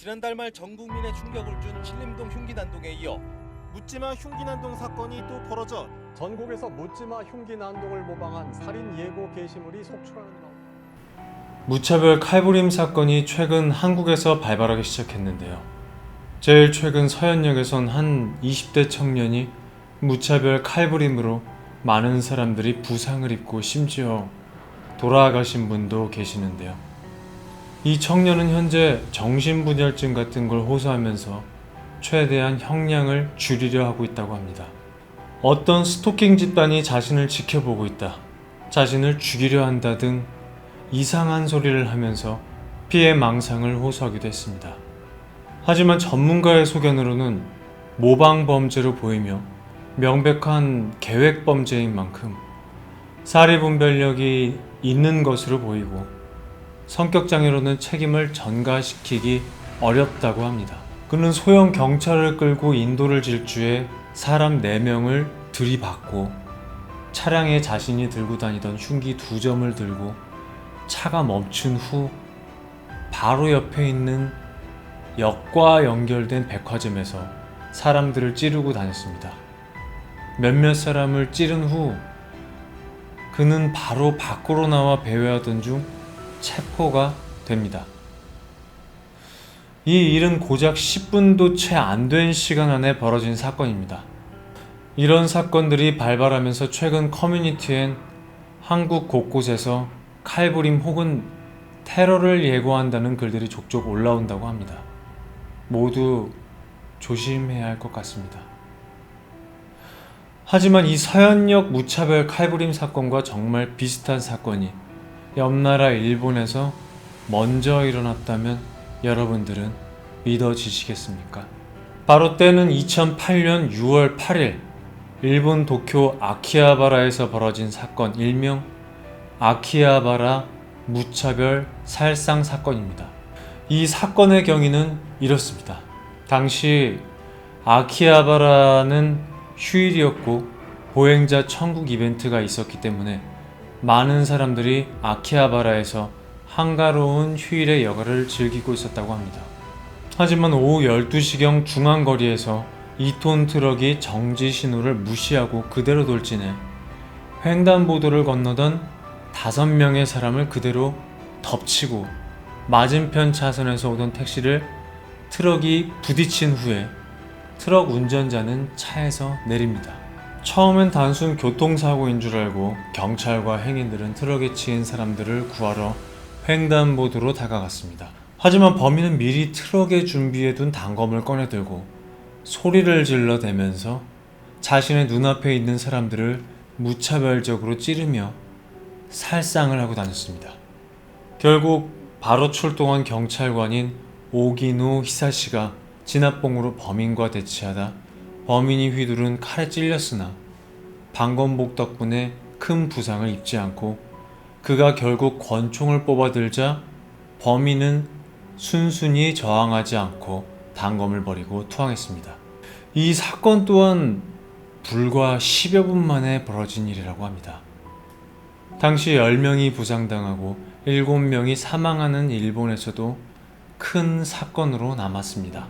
지난달 말 전 국민에 충격을 준 신림동 흉기난동에 이어 묻지마 흉기난동 사건이 또 벌어져 전국에서 묻지마 흉기난동을 모방한 살인 예고 게시물이 속출하는 가운데 무차별 칼부림 사건이 최근 한국에서 발발하기 시작했는데요. 제일 최근 서현역에선 한 20대 청년이 무차별 칼부림으로 많은 사람들이 부상을 입고 심지어 돌아가신 분도 계시는데요. 이 청년은 현재 정신분열증 같은 걸 호소하면서 최대한 형량을 줄이려 하고 있다고 합니다. 어떤 스토킹 집단이 자신을 지켜보고 있다, 자신을 죽이려 한다 등 이상한 소리를 하면서 피해 망상을 호소하기도 했습니다. 하지만 전문가의 소견으로는 모방 범죄로 보이며 명백한 계획 범죄인 만큼 사리 분별력이 있는 것으로 보이고 성격장애로는 책임을 전가시키기 어렵다고 합니다. 그는 소형 경찰을 끌고 인도를 질주해 사람 4명을 들이받고 차량에 자신이 들고 다니던 흉기 2점을 들고 차가 멈춘 후 바로 옆에 있는 역과 연결된 백화점에서 사람들을 찌르고 다녔습니다. 몇몇 사람을 찌른 후 그는 바로 밖으로 나와 배회하던 중 체포가 됩니다. 이 일은 고작 10분도 채 안 된 시간 안에 벌어진 사건입니다. 이런 사건들이 발발하면서 최근 커뮤니티엔 한국 곳곳에서 칼부림 혹은 테러를 예고한다는 글들이 족족 올라온다고 합니다. 모두 조심해야 할 것 같습니다. 하지만 이 서현역 무차별 칼부림 사건과 정말 비슷한 사건이 옆나라 일본에서 먼저 일어났다면 여러분들은 믿어지시겠습니까? 바로 때는 2008년 6월 8일 일본 도쿄 아키하바라에서 벌어진 사건, 일명 아키하바라 무차별 살상 사건입니다. 이 사건의 경위는 이렇습니다. 당시 아키하바라는 휴일이었고 보행자 천국 이벤트가 있었기 때문에 많은 사람들이 아키하바라에서 한가로운 휴일의 여가를 즐기고 있었다고 합니다. 하지만 오후 12시경 중앙거리에서 2톤 트럭이 정지 신호를 무시하고 그대로 돌진해 횡단보도를 건너던 5명의 사람을 그대로 덮치고 맞은편 차선에서 오던 택시를 트럭이 부딪힌 후에 트럭 운전자는 차에서 내립니다. 처음엔 단순 교통사고인 줄 알고 경찰과 행인들은 트럭에 치인 사람들을 구하러 횡단보도로 다가갔습니다. 하지만 범인은 미리 트럭에 준비해둔 단검을 꺼내들고 소리를 질러대면서 자신의 눈앞에 있는 사람들을 무차별적으로 찌르며 살상을 하고 다녔습니다. 결국 바로 출동한 경찰관인 오기노 히사시가 진압봉으로 범인과 대치하다 범인이 휘두른 칼에 찔렸으나 방검복 덕분에 큰 부상을 입지 않고 그가 결국 권총을 뽑아들자 범인은 순순히 저항하지 않고 단검을 버리고 투항했습니다. 이 사건 또한 불과 10여 분 만에 벌어진 일이라고 합니다. 당시 10명이 부상당하고 7명이 사망하는 일본에서도 큰 사건으로 남았습니다.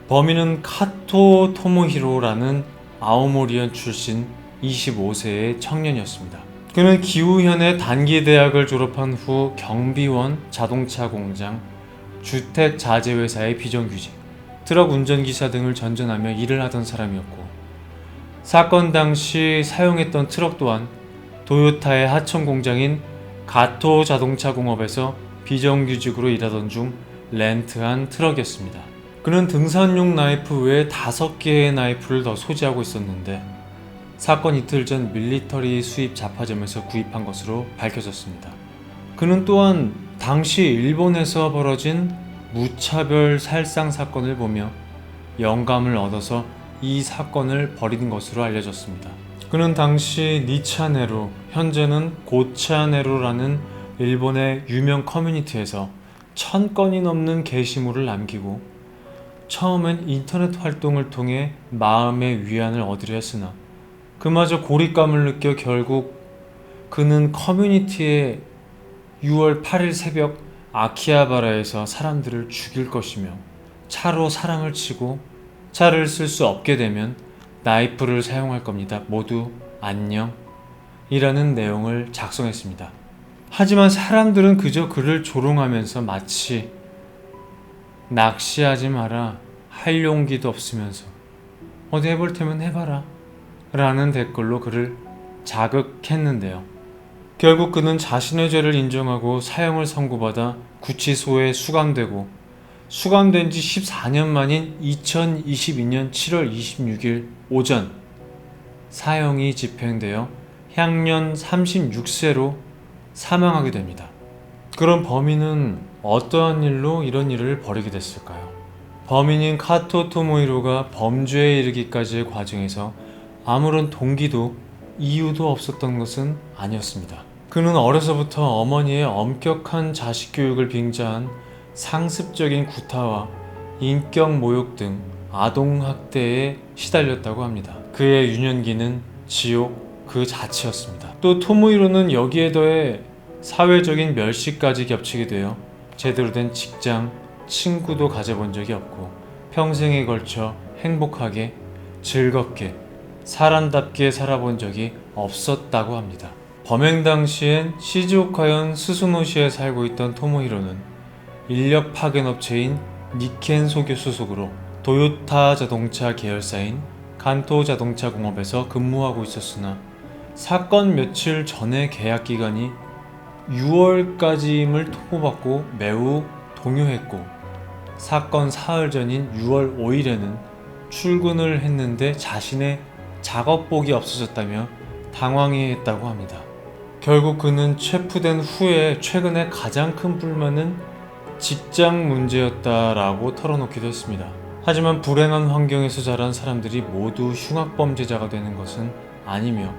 범인은 카토 토모히로라는 아오모리현 출신 25세의 청년이었습니다. 그는 기우현의 단기대학을 졸업한 후 경비원, 자동차 공장, 주택자재회사의 비정규직, 트럭 운전기사 등을 전전하며 일을 하던 사람이었고 사건 당시 사용했던 트럭 또한 도요타의 하청 공장인 가토 자동차 공업에서 비정규직으로 일하던 중 렌트한 트럭이었습니다. 그는 등산용 나이프 외에 5개의 나이프를 더 소지하고 있었는데 사건 이틀 전 밀리터리 수입 잡화점에서 구입한 것으로 밝혀졌습니다. 그는 또한 당시 일본에서 벌어진 무차별 살상 사건을 보며 영감을 얻어서 이 사건을 벌인 것으로 알려졌습니다. 그는 당시 니차네로, 현재는 고차네로라는 일본의 유명 커뮤니티에서 1000건이 넘는 게시물을 남기고 처음엔 인터넷 활동을 통해 마음의 위안을 얻으려 했으나 그마저 고립감을 느껴 결국 그는 커뮤니티에 6월 8일 새벽 아키하바라에서 사람들을 죽일 것이며 차로 사랑을 치고 차를 쓸 수 없게 되면 나이프를 사용할 겁니다. 모두 안녕 이라는 내용을 작성했습니다. 하지만 사람들은 그저 그를 조롱하면서 마치 낚시하지 마라 할 용기도 없으면서 어디 해볼 테면 해봐라 라는 댓글로 그를 자극했는데요. 결국 그는 자신의 죄를 인정하고 사형을 선고받아 구치소에 수감되고 수감된 지 14년 만인 2022년 7월 26일 오전 사형이 집행되어 향년 36세로 사망하게 됩니다. 그럼 범인은 어떠한 일로 이런 일을 벌이게 됐을까요? 범인인 카토 토모히로가 범죄에 이르기까지의 과정에서 아무런 동기도 이유도 없었던 것은 아니었습니다. 그는 어려서부터 어머니의 엄격한 자식 교육을 빙자한 상습적인 구타와 인격 모욕 등 아동학대에 시달렸다고 합니다. 그의 유년기는 지옥 그 자체였습니다. 또 토모히로는 여기에 더해 사회적인 멸시까지 겹치게 되어 제대로 된 직장, 친구도 가져본 적이 없고 평생에 걸쳐 행복하게, 즐겁게, 사람답게 살아본 적이 없었다고 합니다. 범행 당시엔 시즈오카현 스스노시에 살고 있던 토모히로는 인력 파견 업체인 니켄 소교 소속으로 도요타 자동차 계열사인 간토 자동차 공업에서 근무하고 있었으나 사건 며칠 전의 계약 기간이 6월까지임을 통보받고 매우 동요했고 사건 사흘 전인 6월 5일에는 출근을 했는데 자신의 작업복이 없어졌다며 당황해했다고 합니다. 결국 그는 체포된 후에 최근에 가장 큰 불만은 직장 문제였다라고 털어놓기도 했습니다. 하지만 불행한 환경에서 자란 사람들이 모두 흉악범죄자가 되는 것은 아니며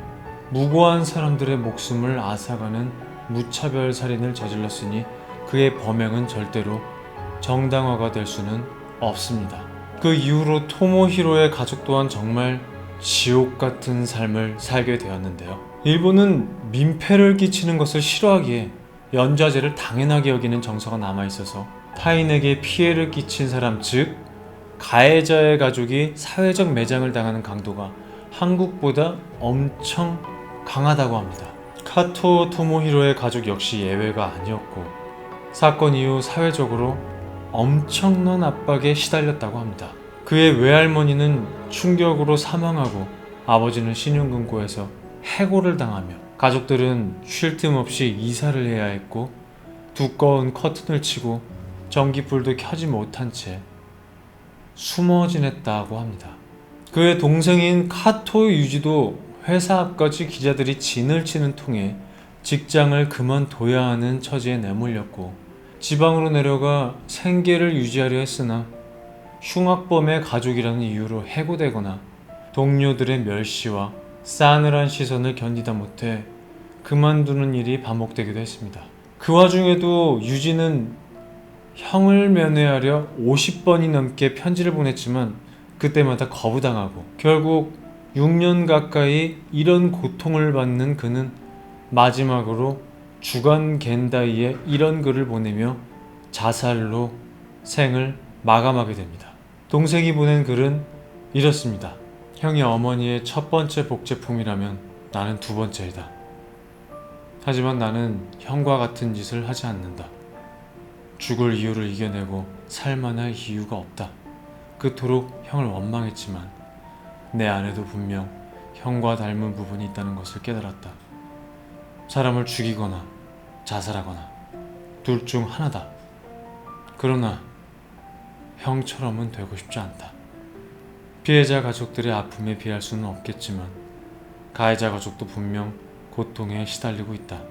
무고한 사람들의 목숨을 앗아가는 무차별 살인을 저질렀으니 그의 범행은 절대로 정당화가 될 수는 없습니다. 그 이후로 토모히로의 가족 또한 정말 지옥 같은 삶을 살게 되었는데요. 일본은 민폐를 끼치는 것을 싫어하기에 연좌제를 당연하게 여기는 정서가 남아있어서 타인에게 피해를 끼친 사람, 즉 가해자의 가족이 사회적 매장을 당하는 강도가 한국보다 엄청 강하다고 합니다. 카토 토모히로의 가족 역시 예외가 아니었고 사건 이후 사회적으로 엄청난 압박에 시달렸다고 합니다. 그의 외할머니는 충격으로 사망하고 아버지는 신용금고에서 해고를 당하며 가족들은 쉴 틈 없이 이사를 해야 했고 두꺼운 커튼을 치고 전기불도 켜지 못한 채 숨어 지냈다고 합니다. 그의 동생인 카토 유지도 회사 앞까지 기자들이 진을 치는 통에 직장을 그만둬야 하는 처지에 내몰렸고 지방으로 내려가 생계를 유지하려 했으나 흉악범의 가족이라는 이유로 해고되거나 동료들의 멸시와 싸늘한 시선을 견디다 못해 그만두는 일이 반복되기도 했습니다. 그 와중에도 유지는 형을 면회하려 50번이 넘게 편지를 보냈지만 그때마다 거부당하고 결국 6년 가까이 이런 고통을 받는 그는 마지막으로 주간 겐다이에 이런 글을 보내며 자살로 생을 마감하게 됩니다. 동생이 보낸 글은 이렇습니다. 형이 어머니의 첫 번째 복제품이라면 나는 두 번째이다. 하지만 나는 형과 같은 짓을 하지 않는다. 죽을 이유를 이겨내고 살만할 이유가 없다. 그토록 형을 원망했지만 내 안에도 분명 형과 닮은 부분이 있다는 것을 깨달았다. 사람을 죽이거나 자살하거나 둘 중 하나다. 그러나 형처럼은 되고 싶지 않다. 피해자 가족들의 아픔에 비할 수는 없겠지만 가해자 가족도 분명 고통에 시달리고 있다.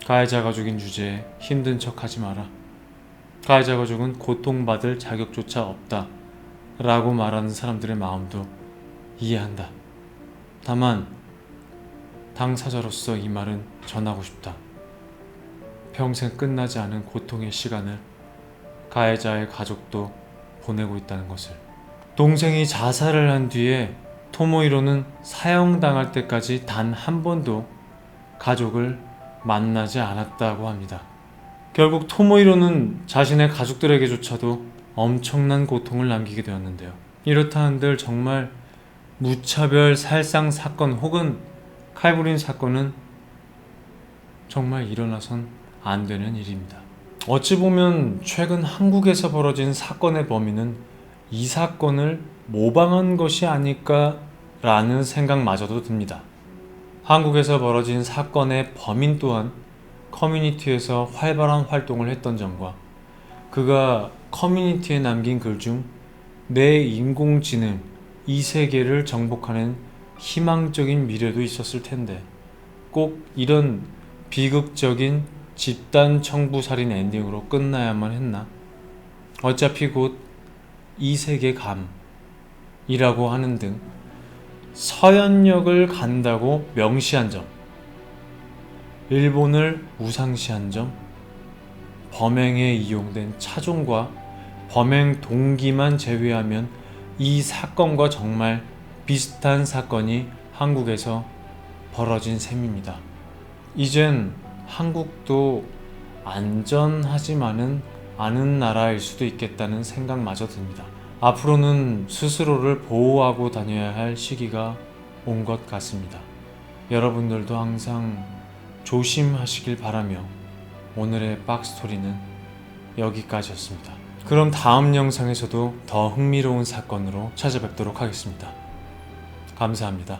가해자 가족인 주제에 힘든 척 하지 마라. 가해자 가족은 고통받을 자격조차 없다 라고 말하는 사람들의 마음도 이해한다. 다만 당사자로서 이 말은 전하고 싶다. 평생 끝나지 않은 고통의 시간을 가해자의 가족도 보내고 있다는 것을. 동생이 자살을 한 뒤에 토모히로는 사형당할 때까지 단 한 번도 가족을 만나지 않았다고 합니다. 결국 토모히로는 자신의 가족들에게조차도 엄청난 고통을 남기게 되었는데요. 이렇다 한들 정말 무차별 살상 사건 혹은 칼부림 사건은 정말 일어나선 안 되는 일입니다. 어찌 보면 최근 한국에서 벌어진 사건의 범인은 이 사건을 모방한 것이 아닐까라는 생각마저도 듭니다. 한국에서 벌어진 사건의 범인 또한 커뮤니티에서 활발한 활동을 했던 점과 그가 커뮤니티에 남긴 글 중 내 인공지능 이 세계를 정복하는 희망적인 미래도 있었을 텐데 꼭 이런 비극적인 집단 청부 살인 엔딩으로 끝나야만 했나? 어차피 곧 이 세계 감이라고 하는 등 서현역을 간다고 명시한 점, 일본을 우상시한 점, 범행에 이용된 차종과 범행 동기만 제외하면 이 사건과 정말 비슷한 사건이 한국에서 벌어진 셈입니다. 이젠 한국도 안전하지만은 않은 나라일 수도 있겠다는 생각마저 듭니다. 앞으로는 스스로를 보호하고 다녀야 할 시기가 온 것 같습니다. 여러분들도 항상 조심하시길 바라며 오늘의 박스토리는 여기까지였습니다. 그럼 다음 영상에서도 더 흥미로운 사건으로 찾아뵙도록 하겠습니다. 감사합니다.